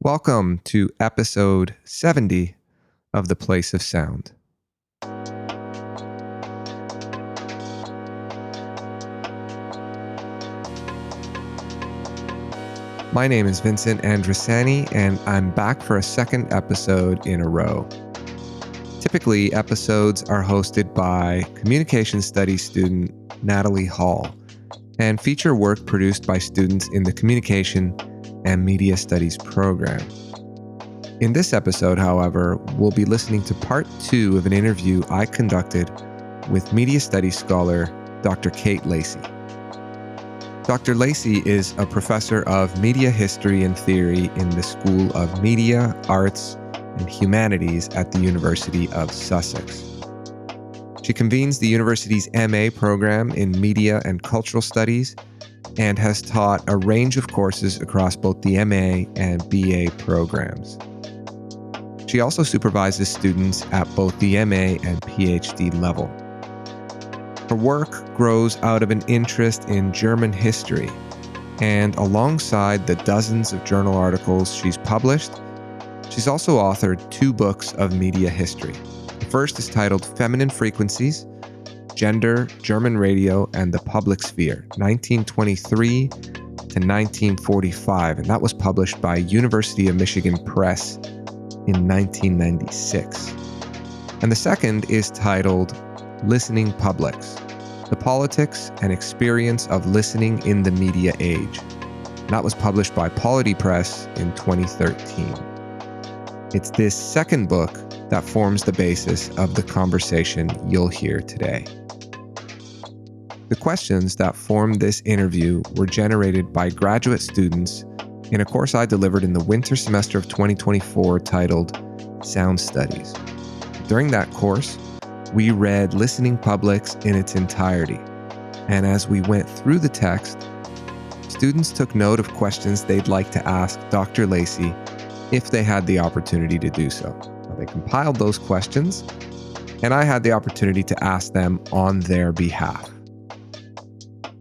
Welcome to episode 70 of The Place of Sound. My name is Vincent Andrisani, and I'm back for a second episode in a row. Typically, episodes are hosted by communication studies student Natalie Hall and feature work produced by students in the Communication and Media Studies program. In this episode, however, we'll be listening to part 2 of an interview I conducted with media studies scholar Dr. Kate Lacey. Dr. Lacey is a professor of media history and theory in the School of Media, Arts, and Humanities at the University of Sussex. She convenes the university's MA program in Media and Cultural Studies and has taught a range of courses across both the MA and BA programs. She also supervises students at both the MA and PhD level. Her work grows out of an interest in German history, and alongside the dozens of journal articles she's published, she's also authored 2 books of media history. The first is titled Feminine Frequencies, Gender, German Radio, and the Public Sphere, 1923 to 1945, and that was published by University of Michigan Press in 1996. And the second is titled Listening Publics, The Politics and Experience of Listening in the Media Age. And that was published by Polity Press in 2013. It's this second book that forms the basis of the conversation you'll hear today. The questions that formed this interview were generated by graduate students in a course I delivered in the winter semester of 2024 titled Sound Studies. During that course, we read Listening Publics in its entirety, and as we went through the text, students took note of questions they'd like to ask Dr. Lacey if they had the opportunity to do so. They compiled those questions, and I had the opportunity to ask them on their behalf.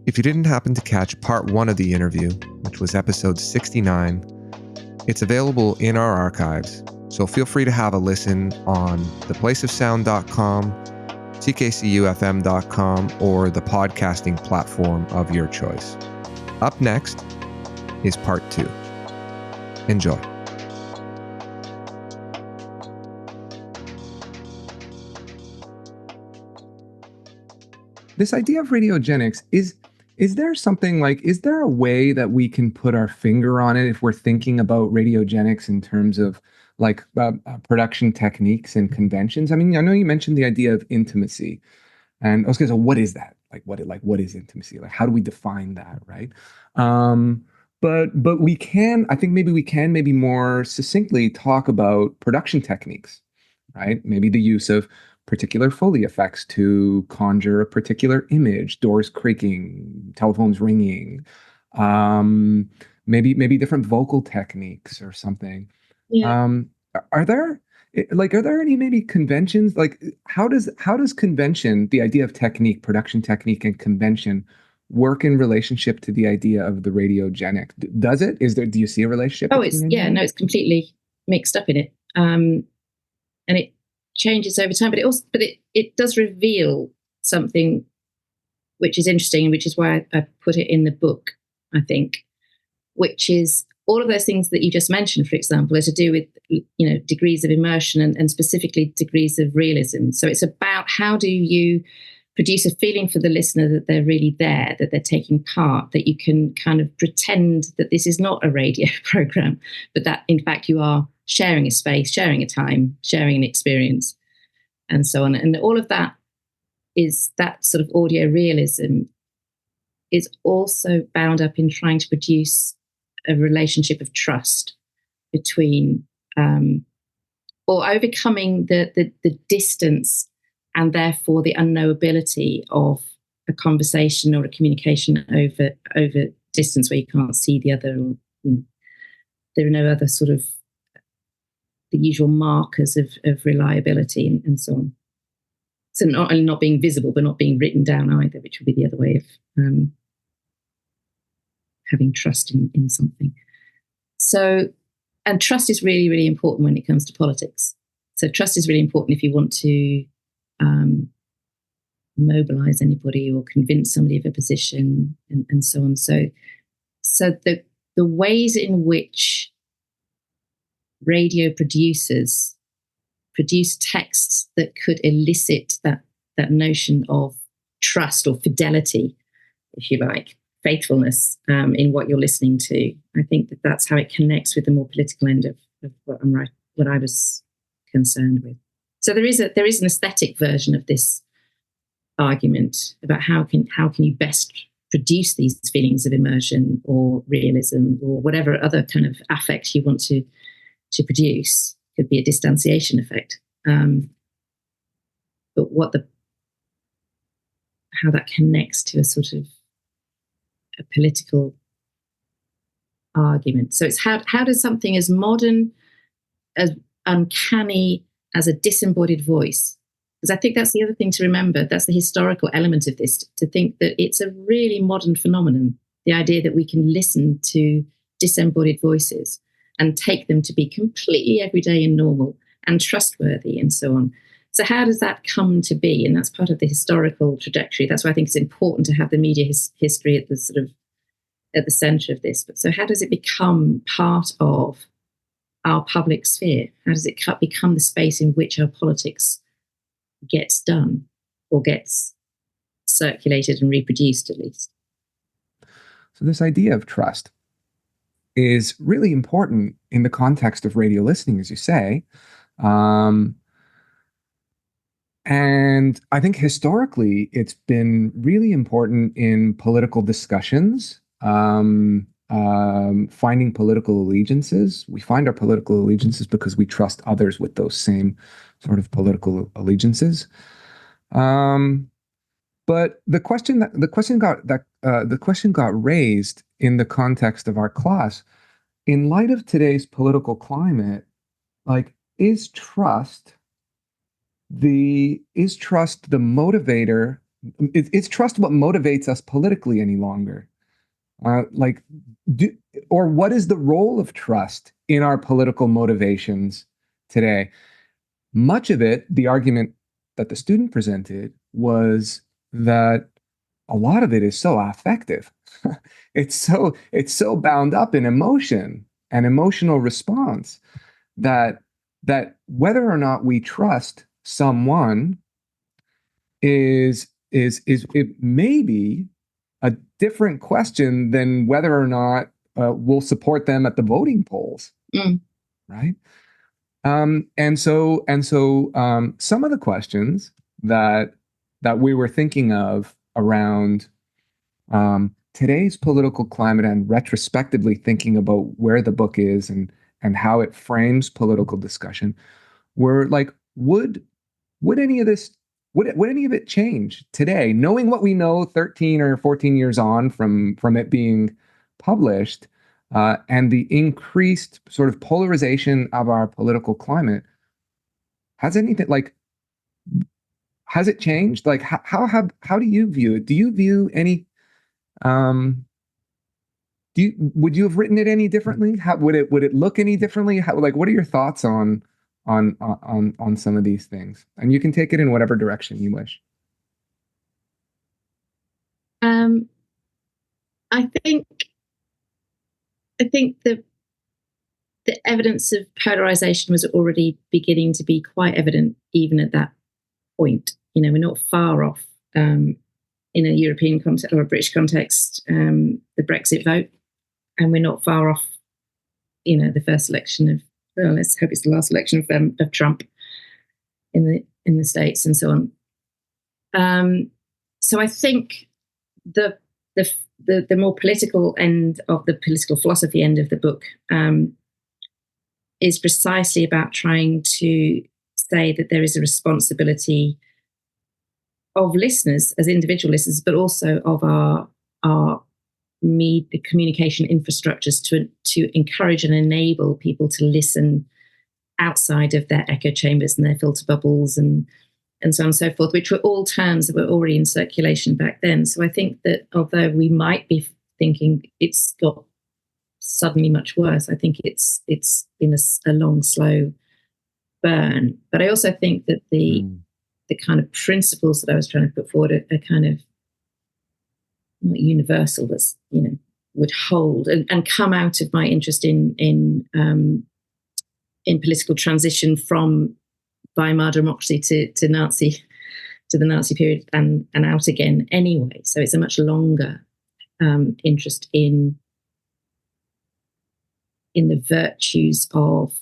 If you didn't happen to catch part 1 of the interview, which was episode 69, it's available in our archives, so feel free to have a listen on theplaceofsound.com, tkcufm.com, or the podcasting platform of your choice. Up next is part 2. Enjoy. This idea of radiogenics, is there something like, is there a way that we can put our finger on it if we're thinking about radiogenics in terms of like production techniques and conventions? I mean, I know you mentioned the idea of intimacy, and I was going to say, what is that? What is intimacy? Like, how do we define that, right? But we can, I think maybe we can maybe more succinctly talk about production techniques, right? Maybe the use of particular Foley effects to conjure a particular image, doors creaking, telephones ringing, maybe different vocal techniques or something. Yeah. Are there any maybe conventions? Like how does convention, the idea of technique, production technique and convention, work in relationship to the idea of the radiogenic? Does it? Do you see a relationship? Oh, it's completely mixed up in it. And it changes over time, but it does reveal something which is interesting, which is why I put it in the book, I think, which is all of those things that you just mentioned, for example, are to do with, degrees of immersion and specifically degrees of realism. So it's about how do you produce a feeling for the listener that they're really there, that they're taking part, that you can kind of pretend that this is not a radio program, but that in fact you are sharing a space, sharing a time, sharing an experience, and so on. And all of that is that sort of audio realism is also bound up in trying to produce a relationship of trust between or overcoming the distance and therefore the unknowability of a conversation or a communication over distance where you can't see the other, or there are no other sort of the usual markers of reliability and so on. So not only not being visible, but not being written down either, which would be the other way of having trust in something. So And trust is really, really important when it comes to politics. So trust is really important if you want to mobilize anybody or convince somebody of a position, and so on. So the ways in which radio producers produce texts that could elicit that notion of trust or fidelity, if you like, faithfulness in what you're listening to. I think that's how it connects with the more political end of what I was concerned with. So there is an aesthetic version of this argument about how can you best produce these feelings of immersion or realism or whatever other kind of affect you want to produce. Could be a distanciation effect, but how that connects to a sort of a political argument. So it's how does something as modern, as uncanny as a disembodied voice, because I think that's the other thing to remember, that's the historical element of this, to think that it's a really modern phenomenon, the idea that we can listen to disembodied voices and take them to be completely everyday and normal and trustworthy and so on. So how does that come to be? And that's part of the historical trajectory. That's why I think it's important to have the media history at the center of this. But so how does it become part of our public sphere? How does it become the space in which our politics gets done or gets circulated and reproduced, at least? So this idea of trust is really important in the context of radio listening, as you say. And I think historically, it's been really important in political discussions, finding political allegiances. We find our political allegiances because we trust others with those same sort of political allegiances. But the question got raised in the context of our class, in light of today's political climate. Like, is trust the motivator? Is trust what motivates us politically any longer? Or what is the role of trust in our political motivations today? Much of it, the argument that the student presented, was that a lot of it is so affective. It's so bound up in emotion and emotional response that whether or not we trust someone is it may be a different question than whether or not we'll support them at the voting polls, right? And so some of the questions that we were thinking of around today's political climate, and retrospectively thinking about where the book is and how it frames political discussion, were like, would any of it change today, knowing what we know 13 or 14 years on from it being published, and the increased sort of polarization of our political climate? Has it changed? Like, how do you view it? Do you view any, would you have written it any differently? How would it look any differently? What are your thoughts on some of these things? And you can take it in whatever direction you wish. I think the evidence of polarization was already beginning to be quite evident even at that point. You know, we're not far off in a European context or a British context, the Brexit vote, and we're not far off, the first election of, well, let's hope it's the last election of Trump in the States and so on. So I think the more political end of the political philosophy end of the book is precisely about trying to say that there is a responsibility of listeners as individual listeners, but also of our the communication infrastructures to encourage and enable people to listen outside of their echo chambers and their filter bubbles and so on and so forth, which were all terms that were already in circulation back then. So I think that although we might be thinking it's got suddenly much worse. I think it's been a long, slow burn. But I also think that the kind of principles that I was trying to put forward are kind of not universal, but would hold and come out of my interest in political transition from Weimar democracy to the Nazi period and out again anyway. So it's a much longer interest in the virtues of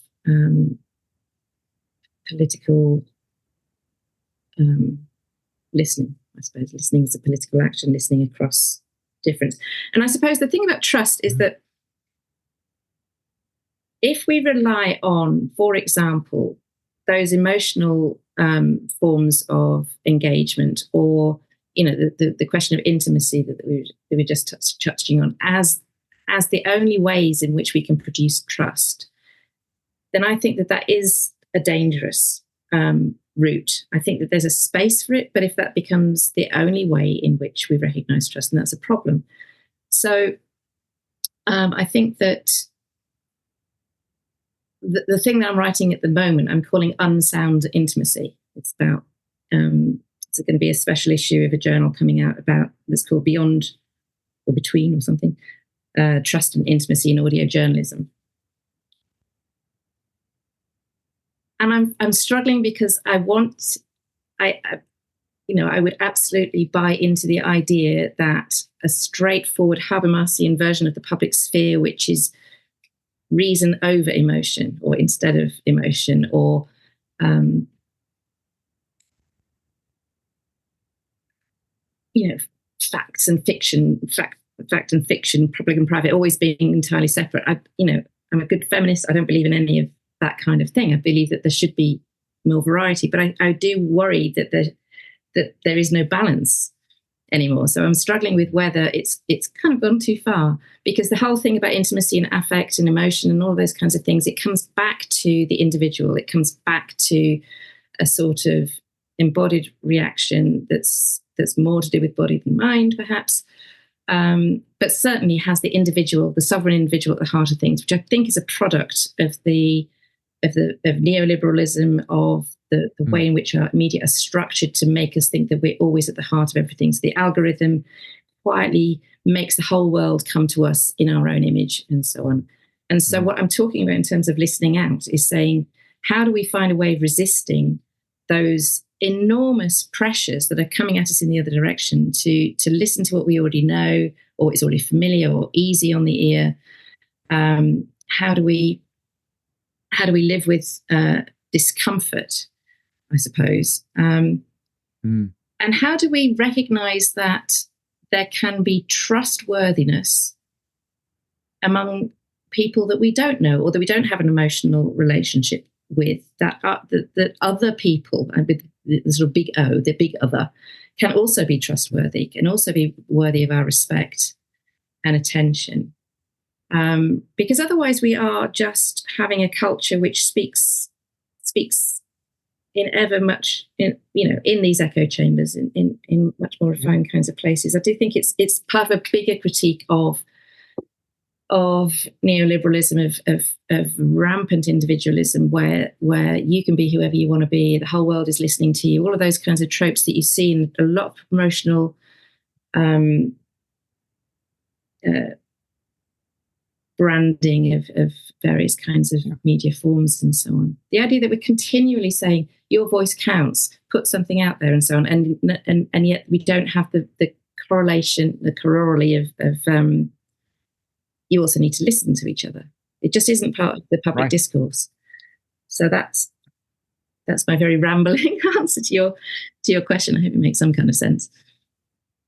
political listening. I suppose listening is a political action, listening across difference. And I suppose the thing about trust is that if we rely on, for example, those emotional forms of engagement, or the question of intimacy that we were just touching on as the only ways in which we can produce trust, then I think that is a dangerous route. I think that there's a space for it, but if that becomes the only way in which we recognize trust, then that's a problem. So I think that the thing that I'm writing at the moment, I'm calling Unsound Intimacy. It's about, it's going to be a special issue of a journal coming out about, that's called Beyond or Between or something, Trust and Intimacy in Audio Journalism. And I'm struggling because I would absolutely buy into the idea that a straightforward Habermasian version of the public sphere, which is reason over emotion or instead of emotion, or facts and fiction, fact and fiction, public and private, always being entirely separate. I'm a good feminist. I don't believe in any of that kind of thing. I believe that there should be more variety, but I do worry that there is no balance anymore. So I'm struggling with whether it's kind of gone too far, because the whole thing about intimacy and affect and emotion and all those kinds of things, it comes back to the individual. It comes back to a sort of embodied reaction that's more to do with body than mind, perhaps. But certainly has the individual, the sovereign individual at the heart of things, which I think is a product of neoliberalism, of the way in which our media are structured to make us think that we're always at the heart of everything. So the algorithm quietly makes the whole world come to us in our own image and so on. And so what I'm talking about in terms of listening out is saying, how do we find a way of resisting those enormous pressures that are coming at us in the other direction to listen to what we already know, or is already familiar or easy on the ear? How do we live with discomfort, I suppose? And how do we recognize that there can be trustworthiness among people that we don't know, or that we don't have an emotional relationship with, that other people, and with the sort of big O, the big other, can also be trustworthy, can also be worthy of our respect and attention? Because otherwise we are just having a culture which speaks in ever much, in these echo chambers, in much more refined kinds of places. I do think it's part of a bigger critique of neoliberalism, of rampant individualism, where you can be whoever you want to be, the whole world is listening to you, all of those kinds of tropes that you see in a lot of promotional branding of various kinds of media forms and so on. The idea that we're continually saying your voice counts, put something out there and so on, and yet we don't have the correlation, the corollary of you also need to listen to each other. It just isn't part of the public discourse. So that's my very rambling answer to your question. I hope it makes some kind of sense.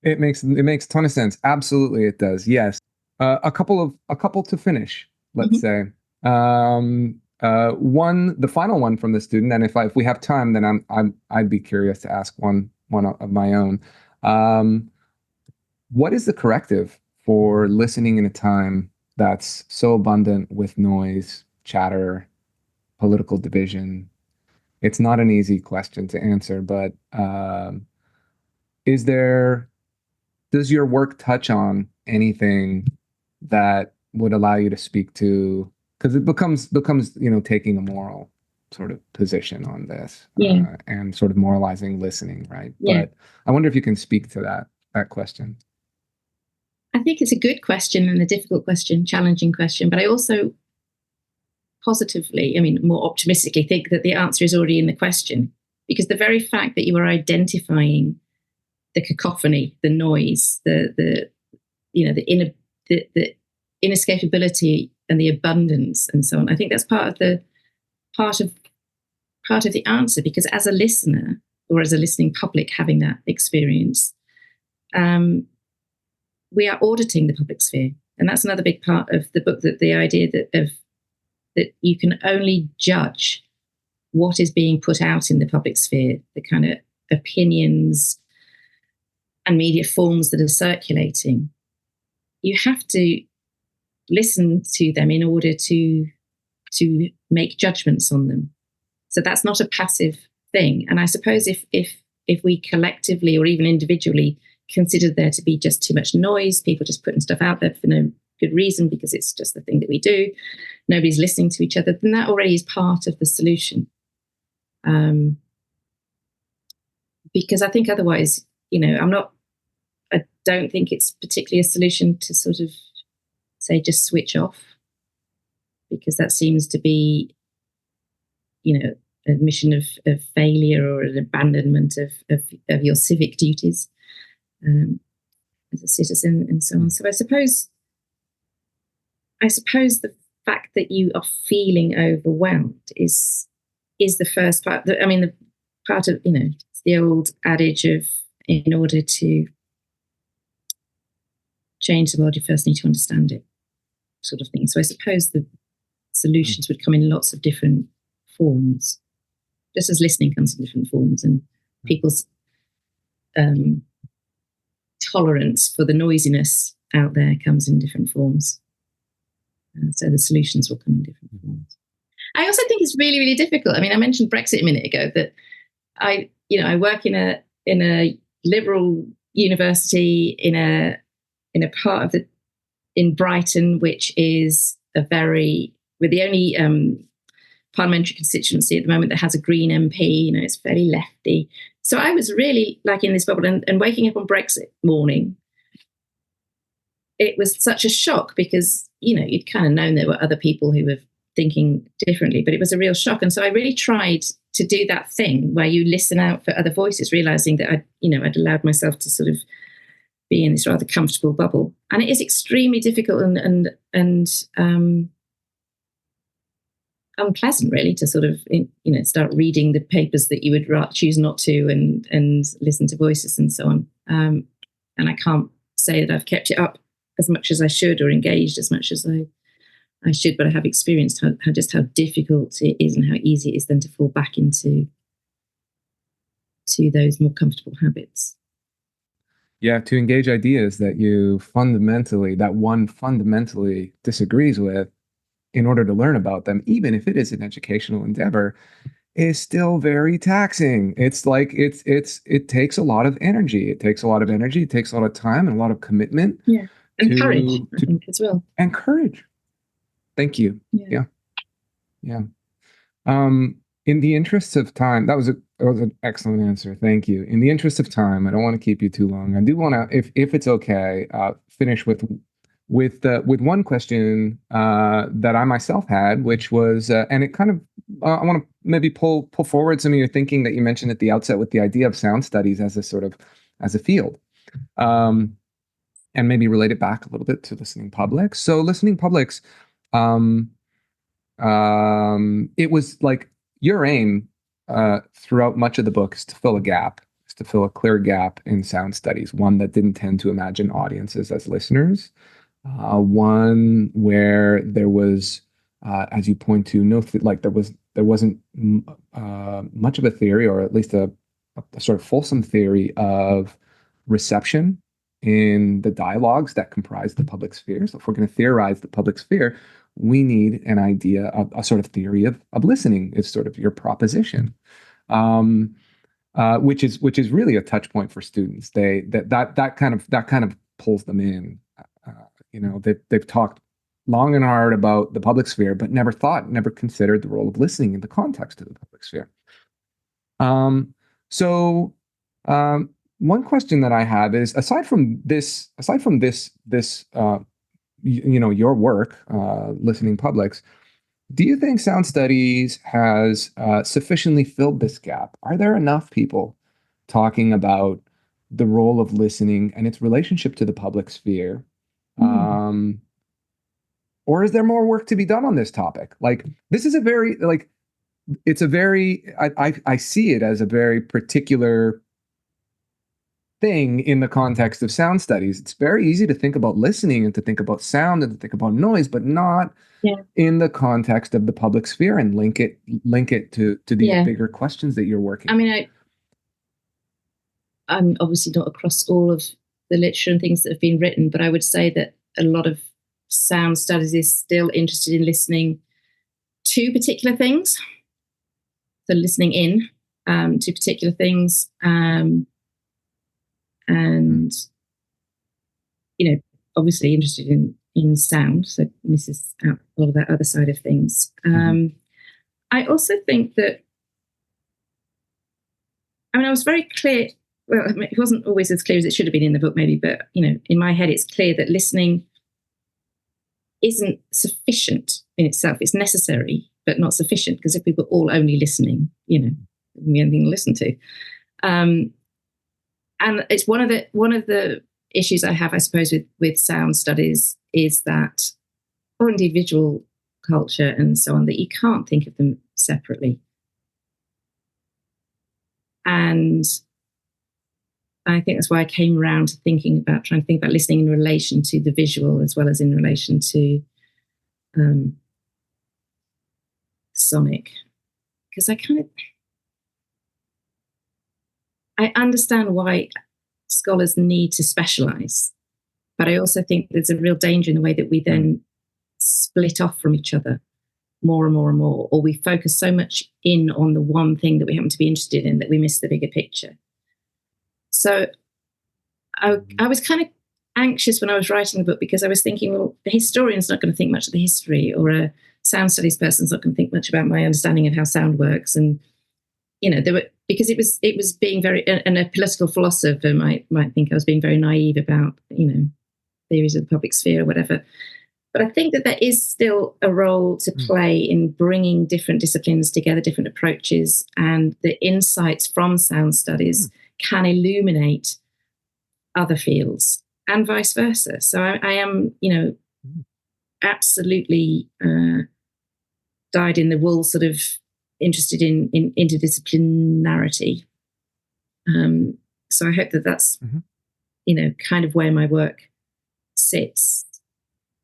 It makes a ton of sense. Absolutely, it does. Yes. A couple to finish, let's say. The final one from the student, and if we have time, then I'd be curious to ask one of my own. What is the corrective for listening in a time that's so abundant with noise, chatter, political division? It's not an easy question to answer, but does your work touch on anything that would allow you to speak to, because it becomes taking a moral sort of position on this, Yeah. and sort of moralizing listening, right? Yeah. But I wonder if you can speak to that question. I think it's a good question and a difficult question, challenging question, but I also positively, more optimistically, think that the answer is already in the question, because the very fact that you are identifying the cacophony, the noise, the inescapability and the abundance and so on, I think that's part of the answer, because as a listener or as a listening public having that experience, we are auditing the public sphere, and that's another big part of the book. That the idea that you can only judge what is being put out in the public sphere, the kind of opinions and media forms that are circulating. You have to listen to them in order to make judgments on them. So that's not a passive thing. And I suppose if we collectively or even individually considered there to be just too much noise, people just putting stuff out there for no good reason because it's just the thing that we do, nobody's listening to each other, then that already is part of the solution. Because I think otherwise, I don't think it's particularly a solution to sort of say just switch off, because that seems to be, an admission of failure or an abandonment of your civic duties as a citizen and so on. So I suppose the fact that you are feeling overwhelmed is the first part. The part of, it's the old adage of, in order to change the world, you first need to understand it, sort of thing. So I suppose the solutions would come in lots of different forms, just as listening comes in different forms, and people's tolerance for the noisiness out there comes in different forms. So the solutions will come in different forms. I also think it's really, really difficult. I mentioned Brexit a minute ago, that I work in a liberal university in a part of in Brighton, which is we're the only parliamentary constituency at the moment that has a Green MP. It's fairly lefty. So I was really like in this bubble, and waking up on Brexit morning, it was such a shock, because you'd kind of known there were other people who were thinking differently, but it was a real shock. And so I really tried to do that thing where you listen out for other voices, realizing that I'd allowed myself to sort of be in this rather comfortable bubble. And it is extremely difficult and unpleasant, really, to sort of start reading the papers that you would choose not to, and listen to voices and so on. And I can't say that I've kept it up as much as I should, or engaged as much as I should, but I have experienced how difficult it is, and how easy it is then to fall back into those more comfortable habits. Yeah, to engage ideas that one fundamentally disagrees with, in order to learn about them, even if it is an educational endeavor, is still very taxing. It's like it takes a lot of energy. It takes a lot of time and a lot of commitment. Yeah, and courage, I think, as well. And courage. Thank you. Yeah. In the interests of time, that was an excellent answer. Thank you. In the interest of time, I don't want to keep you too long. I do want to, if it's okay, finish with one question that I myself had, which was, and it kind of, I want to maybe pull forward some of your thinking that you mentioned at the outset, with the idea of sound studies as a field, and maybe relate it back a little bit to listening publics. So listening publics, it was like your aim throughout much of the book is to fill a clear gap in sound studies, one that didn't tend to imagine audiences as listeners, one where there was, as you point to, there wasn't much of a theory, or at least a sort of fulsome theory of reception in the dialogues that comprise the public sphere. So if we're going to theorize the public sphere, we need an idea of a sort of theory of listening, is sort of your proposition, which is really a touch point for students. That kind of pulls them in. They've talked long and hard about the public sphere, but never considered the role of listening in the context of the public sphere. So one question that I have is, aside from this, your work, listening publics, do you think sound studies has sufficiently filled this gap? Are there enough people talking about the role of listening and its relationship to the public sphere? Or is there more work to be done on this topic? Like, this is a very, like, it's a very, I see it as a very particular thing in the context of sound studies. It's very easy to think about listening and to think about sound and to think about noise, but not in the context of the public sphere, and link it to these bigger questions that you're working. I mean, I'm obviously not across all of the literature and things that have been written, but I would say that a lot of sound studies is still interested in listening to particular things. So listening in to particular things, and obviously interested in sound, so misses out all of that other side of things. I also think that, I was very clear, well, it wasn't always as clear as it should have been in the book maybe, but in my head it's clear that listening isn't sufficient in itself. It's necessary but not sufficient, because if we were all only listening, there wouldn't be anything to listen to. And it's one of the issues I have, I suppose, with sound studies, is that, or indeed visual culture and so on, that you can't think of them separately. And I think that's why I came around to trying to think about listening in relation to the visual as well as in relation to sonic. Because I understand why scholars need to specialize, but I also think there's a real danger in the way that we then split off from each other more and more and more, or we focus so much in on the one thing that we happen to be interested in that we miss the bigger picture. So I was kind of anxious when I was writing the book, because I was thinking, well, the historian's not going to think much of the history, or a sound studies person's not going to think much about my understanding of how sound works. And because it was being very, and a political philosopher might think I was being very naive about theories of the public sphere or whatever. But I think that there is still a role to play in bringing different disciplines together, different approaches, and the insights from sound studies can illuminate other fields and vice versa. So I am, absolutely dyed in the wool, sort of interested in interdisciplinarity. So I hope that that's, kind of where my work sits.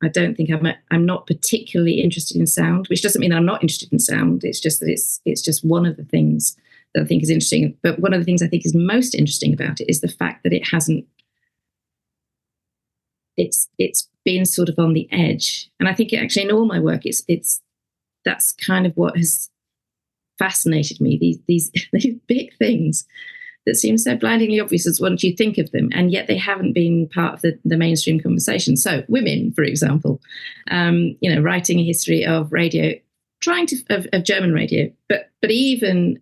I don't think I'm not particularly interested in sound, which doesn't mean that I'm not interested in sound. It's just that it's just one of the things that I think is interesting. But one of the things I think is most interesting about it is the fact that it's been sort of on the edge. And I think actually in all my work, that's kind of what has fascinated me. These big things that seem so blindingly obvious as once you think of them, and yet they haven't been part of the mainstream conversation. So women, for example, writing a history of radio, of German radio, but even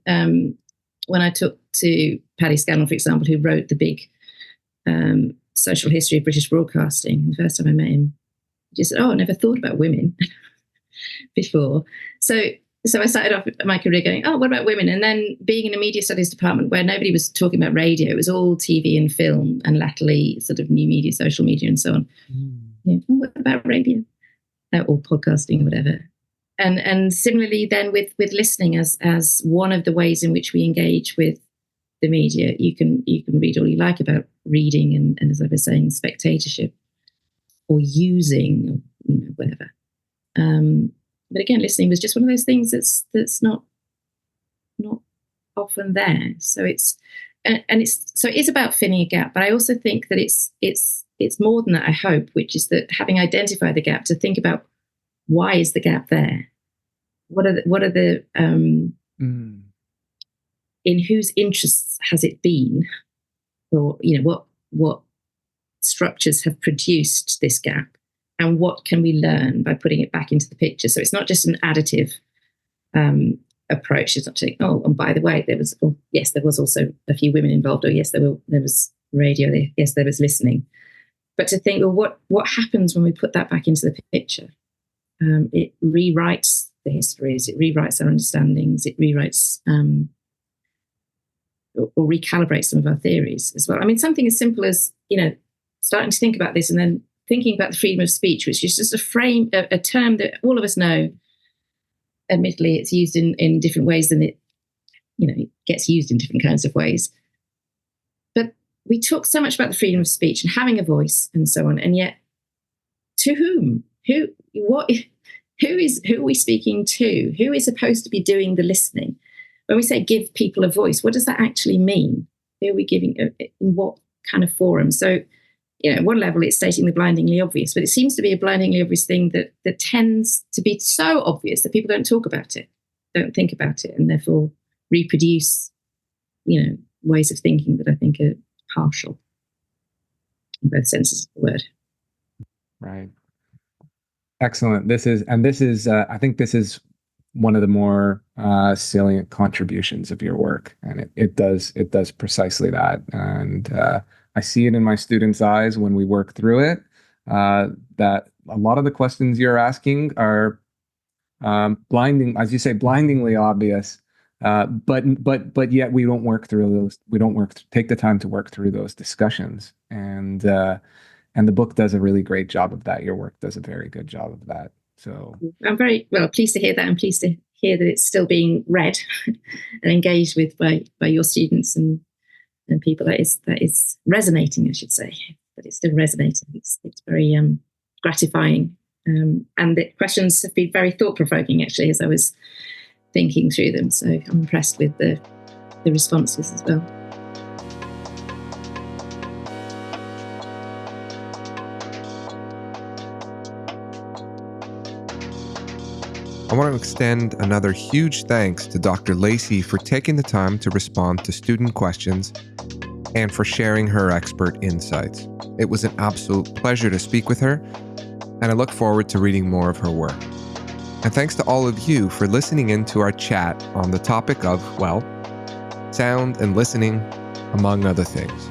when I took to Paddy Scannell, for example, who wrote the big social history of British broadcasting, the first time I met him, he just said, "Oh, I never thought about women before." So I started off my career going, "Oh, what about women?" And then being in a media studies department where nobody was talking about radio, it was all TV and film, and latterly sort of new media, social media, and so on. Oh, what about radio? Or podcasting or whatever. And similarly then with listening as one of the ways in which we engage with the media. You can read all you like about reading and as I was saying, spectatorship or using, whatever. But again, listening was just one of those things that's not often there. So it is about filling a gap. But I also think that it's more than that, I hope, which is that having identified the gap, to think about why is the gap there? What are the in whose interests has it been? Or what structures have produced this gap? and what can we learn by putting it back into the picture. So it's not just an additive approach. It's not saying, oh, and by the way, there was also a few women involved, or yes, there was radio, yes, there was listening. But to think, well, what happens when we put that back into the picture? It rewrites the histories, it rewrites our understandings, it rewrites or recalibrates some of our theories as well. I mean, something as simple as, starting to think about this and then thinking about the freedom of speech, which is just a term that all of us know. Admittedly, it's used in different ways than it gets used in different kinds of ways. But we talk so much about the freedom of speech and having a voice and so on, and yet to whom? Who are we speaking to? Who is supposed to be doing the listening? When we say give people a voice, what does that actually mean? Who are we giving, in what kind of forum? So, at one level, it's stating the blindingly obvious, but it seems to be a blindingly obvious thing that tends to be so obvious that people don't talk about it, don't think about it, and therefore reproduce, ways of thinking that I think are partial in both senses of the word. Right. Excellent. This is, I think this is one of the more salient contributions of your work, and it does precisely that. And I see it in my students' eyes when we work through it, that a lot of the questions you're asking are blinding, as you say, blindingly obvious. But yet we don't work through those. We don't take the time to work through those discussions. And the book does a really great job of that. Your work does a very good job of that. So I'm very pleased to hear that. I'm pleased to hear that it's still being read and engaged with by your students and people. That is resonating, I should say. That it's still resonating. It's very gratifying. And the questions have been very thought-provoking, actually, as I was thinking through them. So I'm impressed with the responses as well. I want to extend another huge thanks to Dr. Lacey for taking the time to respond to student questions and for sharing her expert insights. It was an absolute pleasure to speak with her, and I look forward to reading more of her work. And thanks to all of you for listening in to our chat on the topic of, sound and listening, among other things.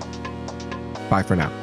Bye for now.